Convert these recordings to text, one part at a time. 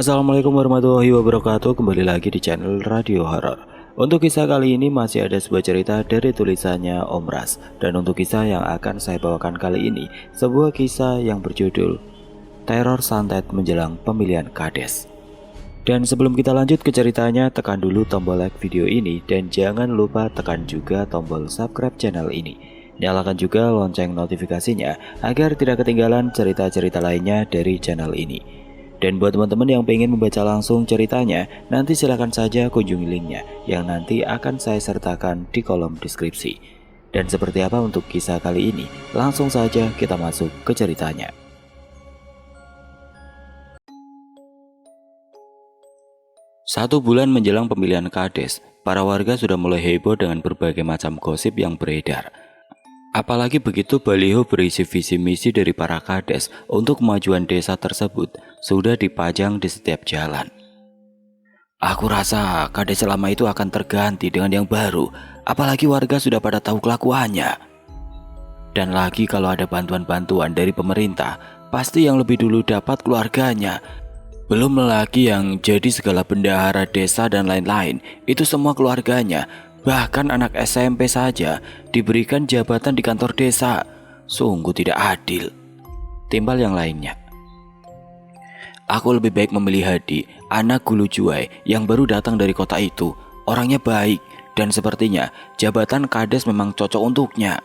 Assalamualaikum warahmatullahi wabarakatuh. Kembali lagi di channel Radio Horor. Untuk kisah kali ini masih ada sebuah cerita dari tulisannya Om Ras. Dan untuk kisah yang akan saya bawakan kali ini, sebuah kisah yang berjudul Teror Santet Menjelang Pemilihan Kades. Dan sebelum kita lanjut ke ceritanya, tekan dulu tombol like video ini dan jangan lupa tekan juga tombol subscribe channel ini. Nyalakan juga lonceng notifikasinya agar tidak ketinggalan cerita-cerita lainnya dari channel ini. Dan buat teman-teman yang pengen membaca langsung ceritanya, nanti silahkan saja kunjungi linknya yang nanti akan saya sertakan di kolom deskripsi. Dan seperti apa untuk kisah kali ini? Langsung saja kita masuk ke ceritanya. Satu bulan menjelang pemilihan Kades, para warga sudah mulai heboh dengan berbagai macam gosip yang beredar. Apalagi begitu baliho berisi visi misi dari para kades untuk kemajuan desa tersebut sudah dipajang di setiap jalan. Aku rasa kades lama itu akan terganti dengan yang baru, apalagi warga sudah pada tahu kelakuannya. Dan lagi kalau ada bantuan-bantuan dari pemerintah, pasti yang lebih dulu dapat keluarganya. Belum lagi yang jadi segala bendahara desa dan lain-lain, itu semua keluarganya. Bahkan anak SMP saja diberikan jabatan di kantor desa. Sungguh tidak adil. Timbal yang lainnya. Aku lebih baik memilih Hadi, anak Gulu Juwai yang baru datang dari kota itu. Orangnya baik dan sepertinya jabatan kades memang cocok untuknya.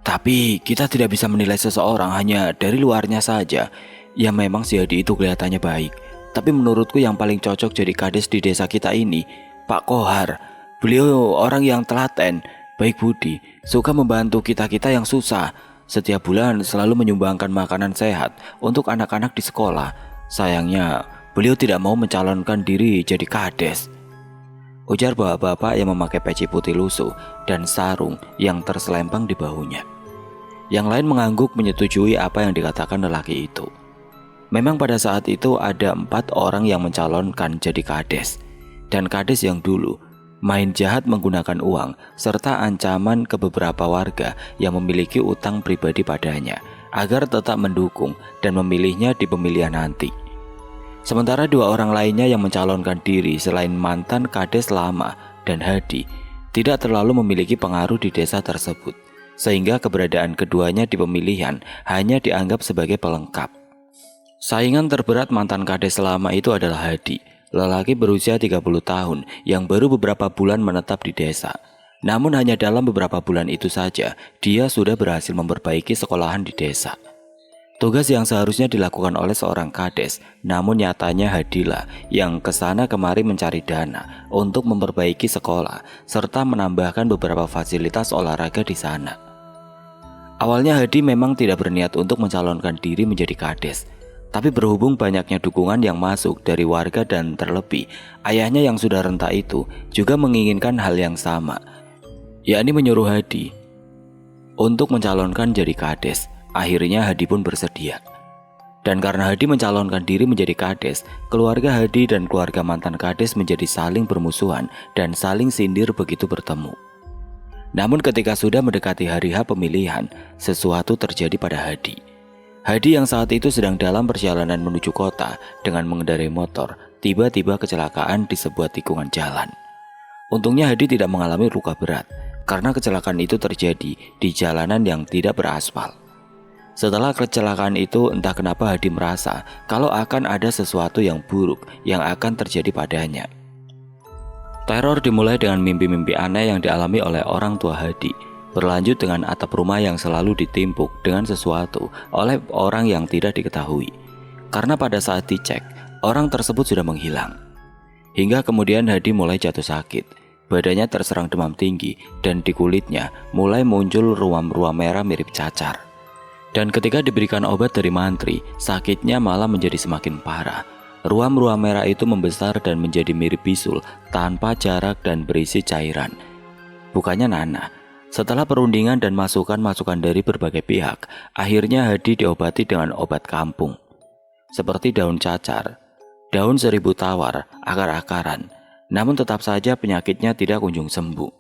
Tapi kita tidak bisa menilai seseorang hanya dari luarnya saja. Ya memang si Hadi itu kelihatannya baik, tapi menurutku yang paling cocok jadi kades di desa kita ini Pak Kohar. Beliau orang yang telaten, baik budi, suka membantu kita-kita yang susah. Setiap bulan selalu menyumbangkan makanan sehat untuk anak-anak di sekolah. Sayangnya, beliau tidak mau mencalonkan diri jadi kades, ujar bapak-bapak yang memakai peci putih lusuh dan sarung yang terselempang di bahunya. Yang lain mengangguk menyetujui apa yang dikatakan lelaki itu. Memang pada saat itu ada 4 orang yang mencalonkan jadi kades. Dan kades yang dulu main jahat menggunakan uang serta ancaman ke beberapa warga yang memiliki utang pribadi padanya agar tetap mendukung dan memilihnya di pemilihan nanti. Sementara 2 orang lainnya yang mencalonkan diri selain mantan kades lama dan Hadi tidak terlalu memiliki pengaruh di desa tersebut, sehingga keberadaan keduanya di pemilihan hanya dianggap sebagai pelengkap. Saingan terberat mantan kades lama itu adalah Hadi, lelaki berusia 30 tahun yang baru beberapa bulan menetap di desa. Namun hanya dalam beberapa bulan itu saja, dia sudah berhasil memperbaiki sekolahan di desa. Tugas yang seharusnya dilakukan oleh seorang kades, namun nyatanya Hadilah yang kesana kemari mencari dana untuk memperbaiki sekolah, serta menambahkan beberapa fasilitas olahraga di sana. Awalnya Hadi memang tidak berniat untuk mencalonkan diri menjadi kades. Tapi berhubung banyaknya dukungan yang masuk dari warga dan terlebih ayahnya yang sudah renta itu juga menginginkan hal yang sama, yakni menyuruh Hadi untuk mencalonkan jadi kades. Akhirnya Hadi pun bersedia. Dan karena Hadi mencalonkan diri menjadi kades, keluarga Hadi dan keluarga mantan kades menjadi saling bermusuhan dan saling sindir begitu bertemu. Namun ketika sudah mendekati hari H pemilihan, sesuatu terjadi pada Hadi. Hadi yang saat itu sedang dalam perjalanan menuju kota dengan mengendarai motor, tiba-tiba kecelakaan di sebuah tikungan jalan. Untungnya Hadi tidak mengalami luka berat, karena kecelakaan itu terjadi di jalanan yang tidak beraspal. Setelah kecelakaan itu, entah kenapa Hadi merasa kalau akan ada sesuatu yang buruk yang akan terjadi padanya. Teror dimulai dengan mimpi-mimpi aneh yang dialami oleh orang tua Hadi, berlanjut dengan atap rumah yang selalu ditimpuk dengan sesuatu oleh orang yang tidak diketahui. Karena pada saat dicek, orang tersebut sudah menghilang. Hingga kemudian Hadi mulai jatuh sakit. Badannya terserang demam tinggi dan di kulitnya mulai muncul ruam-ruam merah mirip cacar. Dan ketika diberikan obat dari mantri, sakitnya malah menjadi semakin parah. Ruam-ruam merah itu membesar dan menjadi mirip bisul tanpa jarak dan berisi cairan. Bukannya nanah. Setelah perundingan dan masukan-masukan dari berbagai pihak, akhirnya Hadi diobati dengan obat kampung, seperti daun cacar, daun 1000 tawar, akar-akaran. Namun tetap saja penyakitnya tidak kunjung sembuh.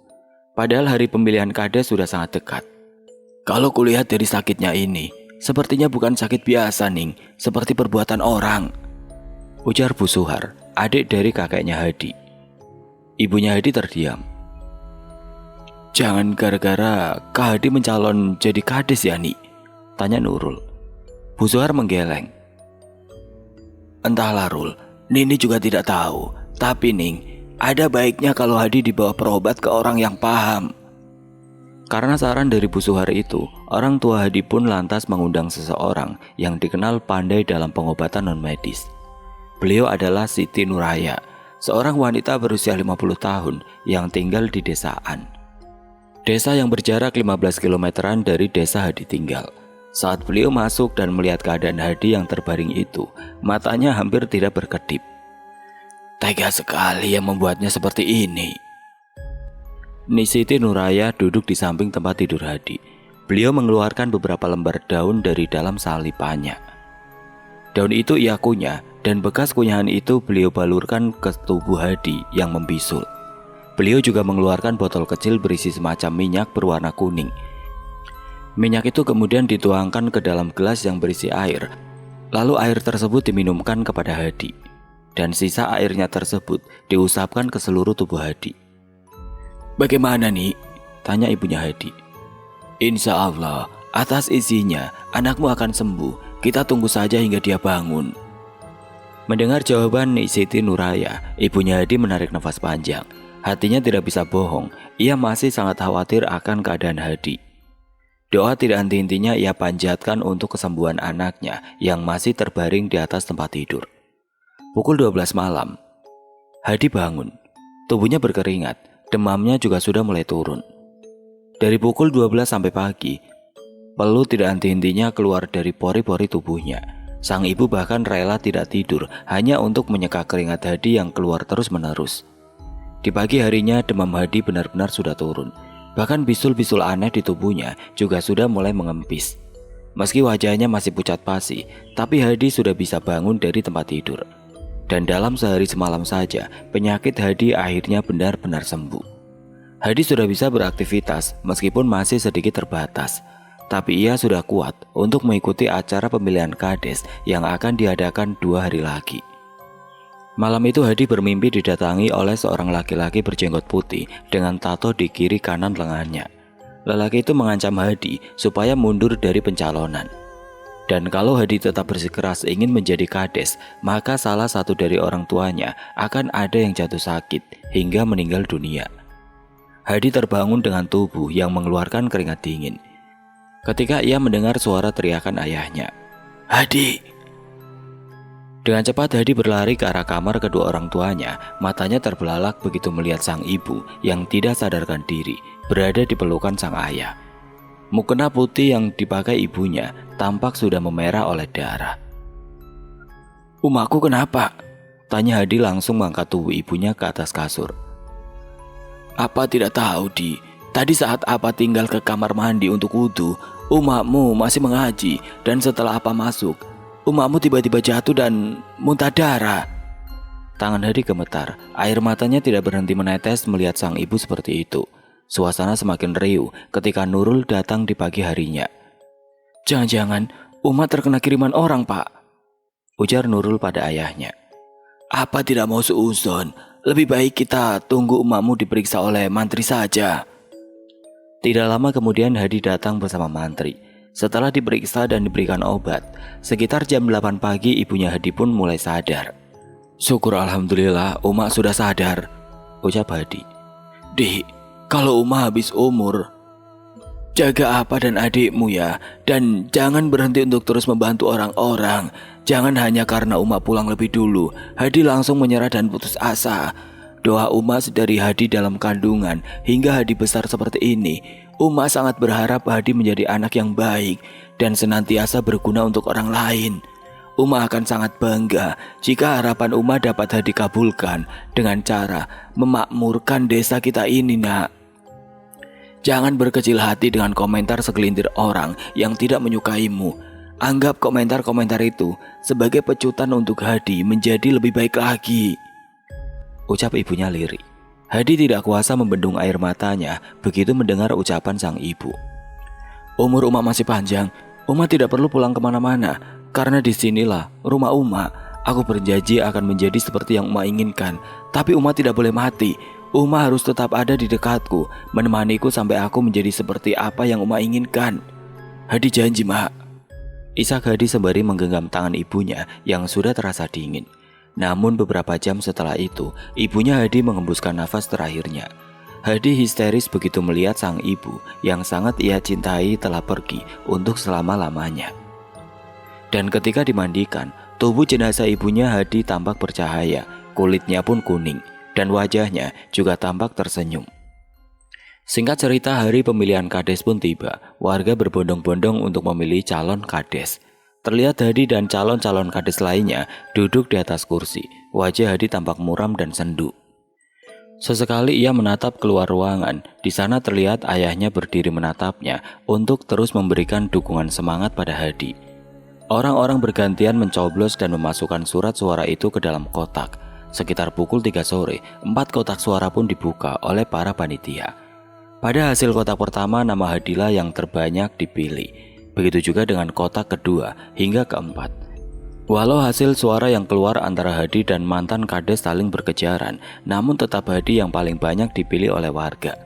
Padahal hari pemilihan kades sudah sangat dekat. Kalau kulihat dari sakitnya ini, sepertinya bukan sakit biasa, Ning, seperti perbuatan orang, ujar Bu Suhar, adik dari kakeknya Hadi. Ibunya Hadi terdiam. Jangan gara-gara Kak Hadi mencalon jadi kades ya, Ni? Tanya Nurul. Bu Suhar menggeleng. Entahlah Rul, Nini juga tidak tahu. Tapi Ning, ada baiknya kalau Hadi dibawa berobat ke orang yang paham. Karena saran dari Bu Suhar itu, orang tua Hadi pun lantas mengundang seseorang yang dikenal pandai dalam pengobatan non-medis. Beliau adalah Siti Nuraya, seorang wanita berusia 50 tahun yang tinggal di desaan. Desa yang berjarak 15 kilometeran dari desa Hadi tinggal. Saat beliau masuk dan melihat keadaan Hadi yang terbaring itu, matanya hampir tidak berkedip. Tega sekali yang membuatnya seperti ini. Siti Nuraya duduk di samping tempat tidur Hadi. Beliau mengeluarkan beberapa lembar daun dari dalam salipannya. Daun itu ia kunyah dan bekas kunyahan itu beliau balurkan ke tubuh Hadi yang membisul. Beliau juga mengeluarkan botol kecil berisi semacam minyak berwarna kuning. Minyak itu kemudian dituangkan ke dalam gelas yang berisi air. Lalu air tersebut diminumkan kepada Hadi. Dan sisa airnya tersebut diusapkan ke seluruh tubuh Hadi. Bagaimana nih? Tanya ibunya Hadi. Insya Allah, atas isinya anakmu akan sembuh. Kita tunggu saja hingga dia bangun. Mendengar jawaban Siti Nuraya, ibunya Hadi menarik nafas panjang. Hatinya tidak bisa bohong, ia masih sangat khawatir akan keadaan Hadi. Doa tidak henti-hentinya ia panjatkan untuk kesembuhan anaknya yang masih terbaring di atas tempat tidur. Pukul 12 malam, Hadi bangun. Tubuhnya berkeringat, demamnya juga sudah mulai turun. Dari pukul 12 sampai pagi, peluh tidak henti-hentinya keluar dari pori-pori tubuhnya. Sang ibu bahkan rela tidak tidur hanya untuk menyeka keringat Hadi yang keluar terus-menerus. Di pagi harinya demam Hadi benar-benar sudah turun. Bahkan bisul-bisul aneh di tubuhnya juga sudah mulai mengempis. Meski wajahnya masih pucat pasi, tapi Hadi sudah bisa bangun dari tempat tidur. Dan dalam sehari semalam saja, penyakit Hadi akhirnya benar-benar sembuh. Hadi sudah bisa beraktivitas meskipun masih sedikit terbatas. Tapi ia sudah kuat untuk mengikuti acara pemilihan kades yang akan diadakan 2 hari lagi. Malam itu Hadi bermimpi didatangi oleh seorang laki-laki berjenggot putih dengan tato di kiri kanan lengannya. Lelaki itu mengancam Hadi supaya mundur dari pencalonan. Dan kalau Hadi tetap bersikeras ingin menjadi kades, maka salah satu dari orang tuanya akan ada yang jatuh sakit hingga meninggal dunia. Hadi terbangun dengan tubuh yang mengeluarkan keringat dingin. Ketika ia mendengar suara teriakan ayahnya, "Hadi!" Dengan cepat Hadi berlari ke arah kamar kedua orang tuanya. Matanya terbelalak begitu melihat sang ibu yang tidak sadarkan diri berada di pelukan sang ayah. Mukena putih yang dipakai ibunya tampak sudah memerah oleh darah. "Umaku kenapa?" tanya Hadi langsung mengangkat tubuh ibunya ke atas kasur. "Apa tidak tahu, Di? Tadi saat Apa tinggal ke kamar mandi untuk wudhu, umakmu masih mengaji dan setelah Apa masuk, umakmu tiba-tiba jatuh dan muntah darah." Tangan Hadi gemetar, air matanya tidak berhenti menetes melihat sang ibu seperti itu. Suasana semakin riuh ketika Nurul datang di pagi harinya. "Jangan-jangan Uma terkena kiriman orang, Pak," ujar Nurul pada ayahnya. "Apa tidak mau suuzon? Lebih baik kita tunggu umakmu diperiksa oleh mantri saja." Tidak lama kemudian Hadi datang bersama mantri. Setelah diperiksa dan diberikan obat, sekitar jam 8 pagi ibunya Hadi pun mulai sadar. "Syukur alhamdulillah Uma sudah sadar," ucap Hadi. "Di, kalau Uma habis umur, jaga Apa dan adikmu ya, dan jangan berhenti untuk terus membantu orang-orang. Jangan hanya karena Uma pulang lebih dulu, Hadi langsung menyerah dan putus asa. Doa Uma dari Hadi dalam kandungan hingga Hadi besar seperti ini. Uma sangat berharap Hadi menjadi anak yang baik dan senantiasa berguna untuk orang lain. Uma akan sangat bangga jika harapan Uma dapat Hadi kabulkan dengan cara memakmurkan desa kita ini, Nak. Jangan berkecil hati dengan komentar segelintir orang yang tidak menyukaimu. Anggap komentar-komentar itu sebagai pecutan untuk Hadi menjadi lebih baik lagi," ucap ibunya lirih. Hadi tidak kuasa membendung air matanya begitu mendengar ucapan sang ibu. "Umur Uma masih panjang. Uma tidak perlu pulang kemana-mana, karena disinilah rumah Uma. Aku berjanji akan menjadi seperti yang Uma inginkan. Tapi Uma tidak boleh mati. Uma harus tetap ada di dekatku, menemaniku sampai aku menjadi seperti apa yang Uma inginkan. Hadi janji, Mak. Isak Hadi sembari menggenggam tangan ibunya yang sudah terasa dingin. Namun beberapa jam setelah itu, ibunya Hadi mengembuskan nafas terakhirnya. Hadi histeris begitu melihat sang ibu yang sangat ia cintai telah pergi untuk selama-lamanya. Dan ketika dimandikan, tubuh jenazah ibunya Hadi tampak bercahaya, kulitnya pun kuning, dan wajahnya juga tampak tersenyum. Singkat cerita, hari pemilihan kades pun tiba. Warga berbondong-bondong untuk memilih calon kades. Terlihat Hadi dan calon-calon kades lainnya duduk di atas kursi. Wajah Hadi tampak muram dan sendu. Sesekali ia menatap keluar ruangan. Di sana terlihat ayahnya berdiri menatapnya untuk terus memberikan dukungan semangat pada Hadi. Orang-orang bergantian mencoblos dan memasukkan surat suara itu ke dalam kotak. Sekitar pukul 3 sore, 4 kotak suara pun dibuka oleh para panitia. Pada hasil kotak pertama, nama Hadilah yang terbanyak dipilih. Begitu juga dengan kotak kedua hingga keempat. Walau hasil suara yang keluar antara Hadi dan mantan kades saling berkejaran, namun tetap Hadi yang paling banyak dipilih oleh warga.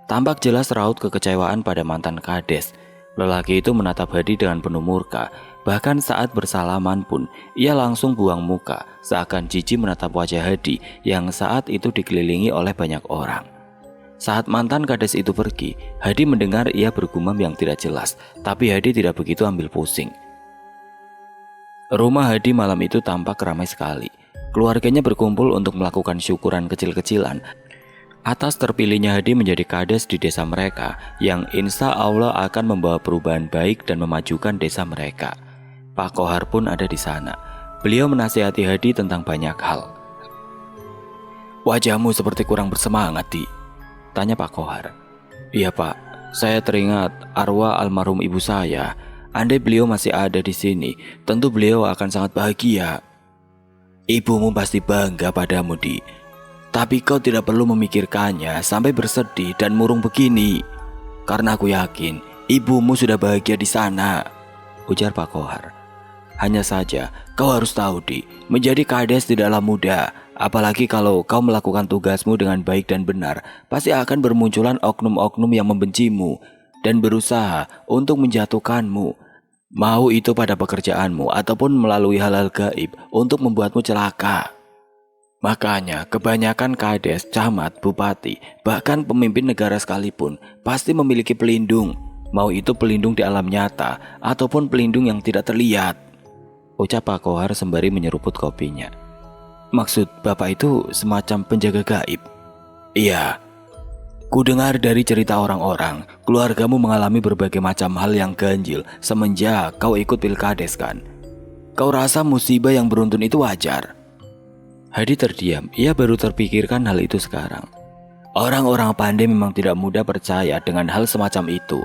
Tampak jelas raut kekecewaan pada mantan kades. Lelaki itu menatap Hadi dengan penuh murka. Bahkan saat bersalaman pun, ia langsung buang muka, seakan jijik menatap wajah Hadi yang saat itu dikelilingi oleh banyak orang. Saat mantan kades itu pergi, Hadi mendengar ia bergumam yang tidak jelas, tapi Hadi tidak begitu ambil pusing. Rumah Hadi malam itu tampak ramai sekali. Keluarganya berkumpul untuk melakukan syukuran kecil-kecilan atas terpilihnya Hadi menjadi kades di desa mereka, yang insya Allah akan membawa perubahan baik dan memajukan desa mereka. Pak Kohar pun ada di sana. Beliau menasihati Hadi tentang banyak hal. "Wajahmu seperti kurang bersemangat, Di," tanya Pak Kohar. "Iya Pak, saya teringat arwah almarhum ibu saya. Andai beliau masih ada di sini, tentu beliau akan sangat bahagia." "Ibumu pasti bangga padamu, Di. Tapi kau tidak perlu memikirkannya sampai bersedih dan murung begini. Karena aku yakin ibumu sudah bahagia di sana," ujar Pak Kohar. "Hanya saja kau harus tahu, Di, menjadi kades tidaklah mudah. Apalagi kalau kau melakukan tugasmu dengan baik dan benar, pasti akan bermunculan oknum-oknum yang membencimu dan berusaha untuk menjatuhkanmu. Mau itu pada pekerjaanmu ataupun melalui hal-hal gaib untuk membuatmu celaka. Makanya kebanyakan kades, camat, bupati, bahkan pemimpin negara sekalipun pasti memiliki pelindung. Mau itu pelindung di alam nyata ataupun pelindung yang tidak terlihat," ucap Pak Kohar sembari menyeruput kopinya. "Maksud Bapak itu semacam penjaga gaib?" "Iya. Ku dengar dari cerita orang-orang, keluargamu mengalami berbagai macam hal yang ganjil semenjak kau ikut pilkades kan? Kau rasa musibah yang beruntun itu wajar?" Hadi terdiam, ia baru terpikirkan hal itu sekarang. Orang-orang pandai memang tidak mudah percaya dengan hal semacam itu.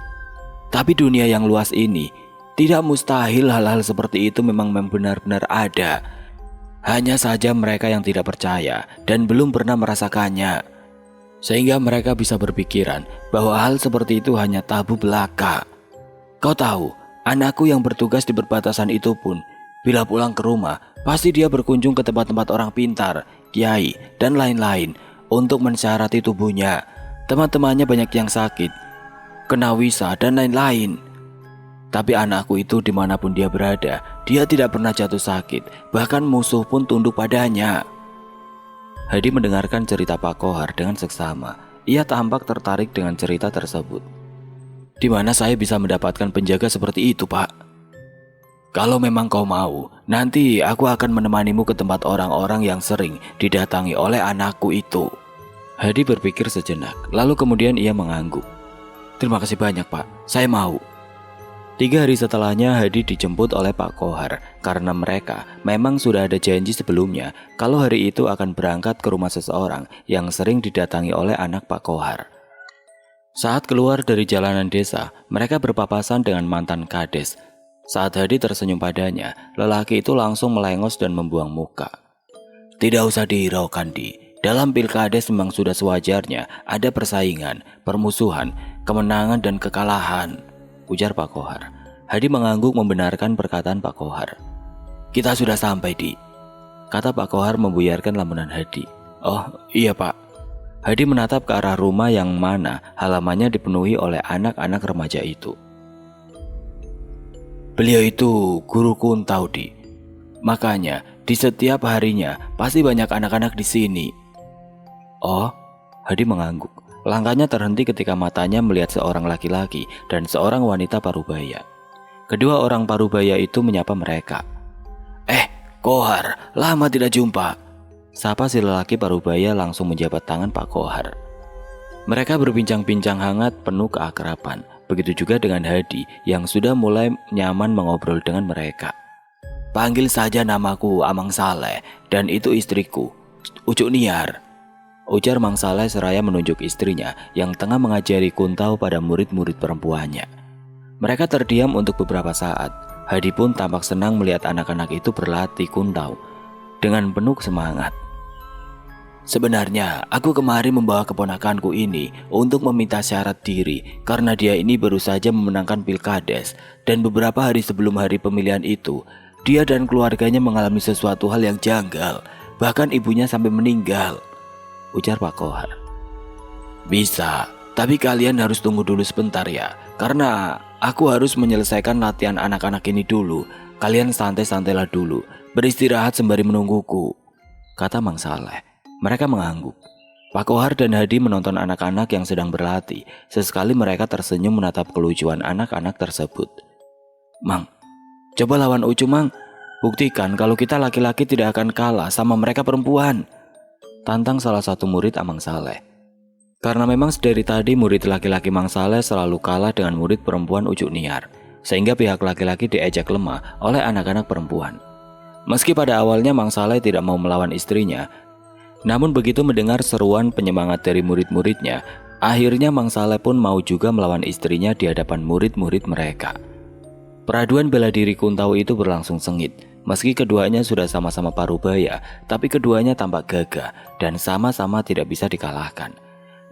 Tapi dunia yang luas ini, tidak mustahil hal-hal seperti itu memang benar-benar ada. Hanya saja mereka yang tidak percaya dan belum pernah merasakannya. Sehingga mereka bisa berpikiran bahwa hal seperti itu hanya tabu belaka. Kau tahu, anakku yang bertugas di perbatasan itu pun, bila pulang ke rumah, pasti dia berkunjung ke tempat-tempat orang pintar, kiai, dan lain-lain untuk mensyarati tubuhnya. Teman-temannya banyak yang sakit, kena wisa, dan lain-lain. Tapi anakku itu dimanapun dia berada, dia tidak pernah jatuh sakit, bahkan musuh pun tunduk padanya." Hadi mendengarkan cerita Pak Kohar dengan seksama. Ia tampak tertarik dengan cerita tersebut. "Di mana saya bisa mendapatkan penjaga seperti itu, Pak?" "Kalau memang kau mau, nanti aku akan menemanimu ke tempat orang-orang yang sering didatangi oleh anakku itu." Hadi berpikir sejenak, lalu kemudian ia mengangguk. "Terima kasih banyak, Pak. Saya mau." 3 hari setelahnya Hadi dijemput oleh Pak Kohar karena mereka memang sudah ada janji sebelumnya kalau hari itu akan berangkat ke rumah seseorang yang sering didatangi oleh anak Pak Kohar. Saat keluar dari jalanan desa, mereka berpapasan dengan mantan kades. Saat Hadi tersenyum padanya, lelaki itu langsung melengos dan membuang muka. "Tidak usah dihiraukan, Di. Dalam pilkades memang sudah sewajarnya ada persaingan, permusuhan, kemenangan dan kekalahan," ujar Pak Kohar. Hadi mengangguk membenarkan perkataan Pak Kohar. "Kita sudah sampai, Di. kata Pak Kohar membuyarkan lamunan Hadi. Oh iya Pak. Hadi menatap ke arah rumah yang mana halamannya dipenuhi oleh anak-anak remaja itu. Beliau itu guru Kuntau, Di. Makanya di setiap harinya pasti banyak anak-anak di sini. Oh, Hadi mengangguk. Langkahnya terhenti ketika matanya melihat seorang laki-laki dan seorang wanita parubaya. Kedua orang parubaya itu menyapa mereka. Kohar, lama tidak jumpa. Sapa si lelaki parubaya langsung menjabat tangan Pak Kohar. Mereka berbincang-bincang hangat penuh keakraban. Begitu juga dengan Hadi yang sudah mulai nyaman mengobrol dengan mereka. Panggil saja namaku Amang Saleh dan itu istriku, Ucuk Niar. Ujar Mang Saleh seraya menunjuk istrinya yang tengah mengajari Kuntau pada murid-murid perempuannya. Mereka terdiam untuk beberapa saat. Hadi pun tampak senang melihat anak-anak itu berlatih Kuntau dengan penuh semangat. Sebenarnya aku kemari membawa keponakanku ini untuk meminta syarat diri karena dia ini baru saja memenangkan Pilkades dan beberapa hari sebelum hari pemilihan itu dia dan keluarganya mengalami sesuatu hal yang janggal, bahkan ibunya sampai meninggal, ujar Pak Kohar. Bisa, tapi kalian harus tunggu dulu sebentar ya, karena aku harus menyelesaikan latihan anak-anak ini dulu. Kalian santai-santailah dulu, beristirahat sembari menungguku, kata Mang Saleh. Mereka mengangguk. Pak Kohar dan Hadi menonton anak-anak yang sedang berlatih. Sesekali mereka tersenyum menatap kelucuan anak-anak tersebut. Mang, coba lawan Ucu Mang. Buktikan kalau kita laki-laki tidak akan kalah sama mereka perempuan, tantang salah satu murid Amang Saleh. Karena memang sedari tadi murid laki-laki Mang Saleh selalu kalah dengan murid perempuan Ucuk Niar, sehingga pihak laki-laki diejek lemah oleh anak-anak perempuan. Meski pada awalnya Mang Saleh tidak mau melawan istrinya, namun begitu mendengar seruan penyemangat dari murid-muridnya, akhirnya Mang Saleh pun mau juga melawan istrinya di hadapan murid-murid mereka. Peraduan bela diri Kuntau itu berlangsung sengit. Meski keduanya sudah sama-sama parubaya, tapi keduanya tampak gagah dan sama-sama tidak bisa dikalahkan.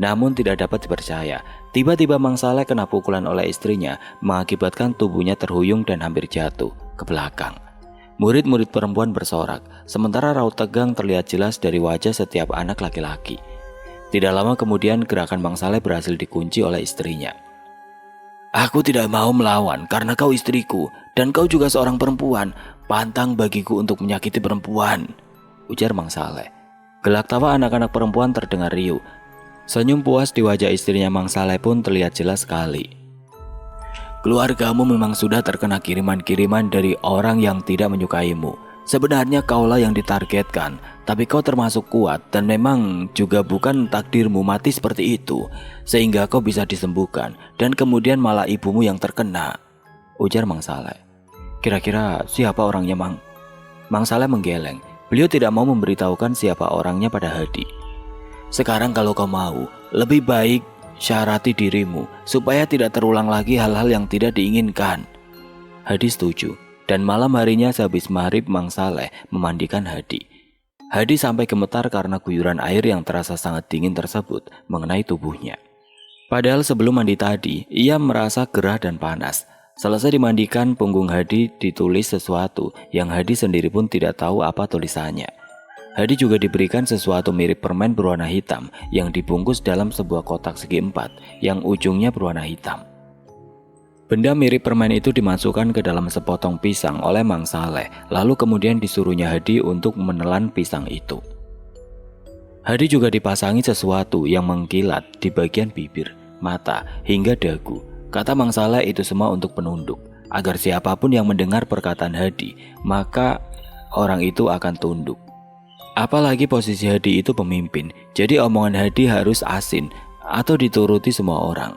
Namun tidak dapat dipercaya, tiba-tiba Mang Saleh kena pukulan oleh istrinya, mengakibatkan tubuhnya terhuyung dan hampir jatuh ke belakang. Murid-murid perempuan bersorak, sementara raut tegang terlihat jelas dari wajah setiap anak laki-laki. Tidak lama kemudian gerakan Mang Saleh berhasil dikunci oleh istrinya. Aku tidak mau melawan karena kau istriku dan kau juga seorang perempuan. Pantang bagiku untuk menyakiti perempuan, ujar Mang Saleh. Gelak tawa anak-anak perempuan terdengar riuh. Senyum puas di wajah istrinya Mang Saleh pun terlihat jelas sekali. Keluargamu memang sudah terkena kiriman-kiriman dari orang yang tidak menyukaimu. Sebenarnya kaulah yang ditargetkan, tapi kau termasuk kuat dan memang juga bukan takdirmu mati seperti itu, sehingga kau bisa disembuhkan dan kemudian malah ibumu yang terkena, ujar Mang Saleh. Kira-kira siapa orangnya, Mang? Mang Saleh menggeleng. Beliau tidak mau memberitahukan siapa orangnya pada Hadi. Sekarang kalau kau mau, lebih baik syarati dirimu supaya tidak terulang lagi hal-hal yang tidak diinginkan. Hadi setuju, dan malam harinya sehabis maghrib Mang Saleh memandikan Hadi. Hadi sampai gemetar karena guyuran air yang terasa sangat dingin tersebut mengenai tubuhnya. Padahal sebelum mandi tadi, ia merasa gerah dan panas. Selesai dimandikan, punggung Hadi ditulis sesuatu yang Hadi sendiri pun tidak tahu apa tulisannya. Hadi juga diberikan sesuatu mirip permen berwarna hitam yang dibungkus dalam sebuah kotak segi empat yang ujungnya berwarna hitam. Benda mirip permen itu dimasukkan ke dalam sepotong pisang oleh Mang Saleh, lalu kemudian disuruhnya Hadi untuk menelan pisang itu. Hadi juga dipasangi sesuatu yang mengkilat di bagian bibir, mata, hingga dagu. Kata Mang Saleh itu semua untuk penunduk, agar siapapun yang mendengar perkataan Hadi, maka orang itu akan tunduk. Apalagi posisi Hadi itu pemimpin, jadi omongan Hadi harus asin atau dituruti semua orang.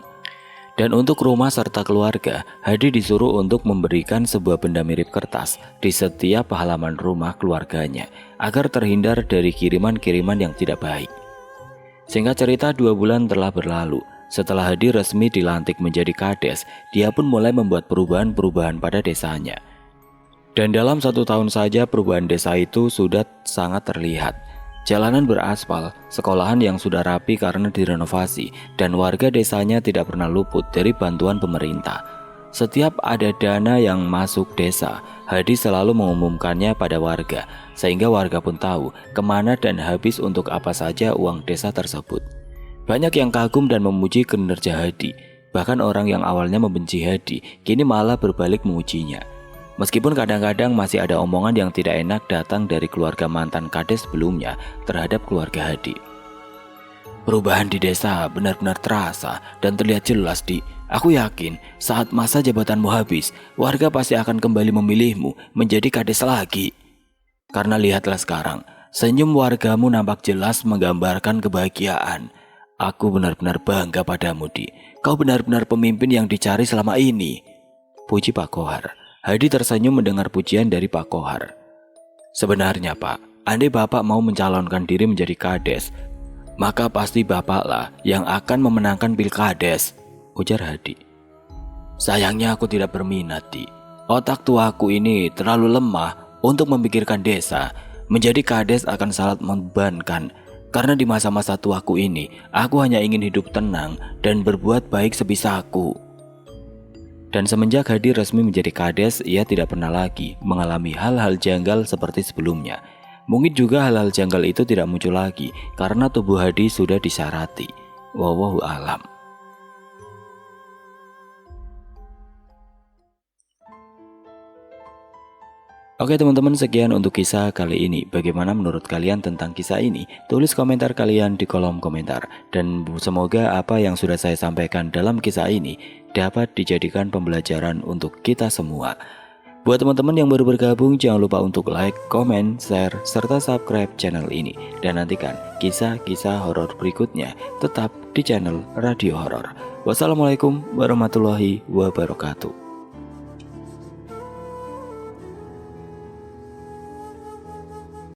Dan untuk rumah serta keluarga, Hadi disuruh untuk memberikan sebuah benda mirip kertas di setiap halaman rumah keluarganya, agar terhindar dari kiriman-kiriman yang tidak baik. Singkat cerita, 2 bulan telah berlalu. Setelah Hadi resmi dilantik menjadi kades, dia pun mulai membuat perubahan-perubahan pada desanya. Dan dalam 1 tahun saja perubahan desa itu sudah sangat terlihat. Jalanan beraspal, sekolahan yang sudah rapi karena direnovasi, dan warga desanya tidak pernah luput dari bantuan pemerintah. Setiap ada dana yang masuk desa, Hadi selalu mengumumkannya pada warga, sehingga warga pun tahu kemana dan habis untuk apa saja uang desa tersebut. Banyak yang kagum dan memuji kinerja Hadi. Bahkan orang yang awalnya membenci Hadi, kini malah berbalik memujinya. Meskipun kadang-kadang masih ada omongan yang tidak enak datang dari keluarga mantan kades sebelumnya terhadap keluarga Hadi. Perubahan di desa benar-benar terasa dan terlihat jelas, Di. Aku yakin saat masa jabatanmu habis, warga pasti akan kembali memilihmu menjadi kades lagi. Karena lihatlah sekarang, senyum wargamu nampak jelas menggambarkan kebahagiaan. Aku benar-benar bangga padamu, Di. Kau benar-benar pemimpin yang dicari selama ini. Puji Pak Kohar. Hadi tersenyum mendengar pujian dari Pak Kohar. Sebenarnya, Pak, andai Bapak mau mencalonkan diri menjadi kades, maka pasti Bapaklah yang akan memenangkan pilkades, ujar Hadi. Sayangnya aku tidak berminat, Di. Otak tuaku ini terlalu lemah untuk memikirkan desa. Menjadi kades akan sangat membebankan. Karena di masa-masa tuaku ini, aku hanya ingin hidup tenang dan berbuat baik sebisaku. Dan semenjak Hadi resmi menjadi kades, ia tidak pernah lagi mengalami hal-hal janggal seperti sebelumnya. Mungkin juga hal-hal janggal itu tidak muncul lagi karena tubuh Hadi sudah disyarati. Wallahu a'lam. Oke teman-teman, sekian untuk kisah kali ini. Bagaimana menurut kalian tentang kisah ini? Tulis komentar kalian di kolom komentar. Dan semoga apa yang sudah saya sampaikan dalam kisah ini dapat dijadikan pembelajaran untuk kita semua. Buat teman-teman yang baru bergabung, jangan lupa untuk like, komen, share, serta subscribe channel ini. Dan nantikan kisah-kisah horor berikutnya tetap di channel Radio Horor. Wassalamualaikum warahmatullahi wabarakatuh.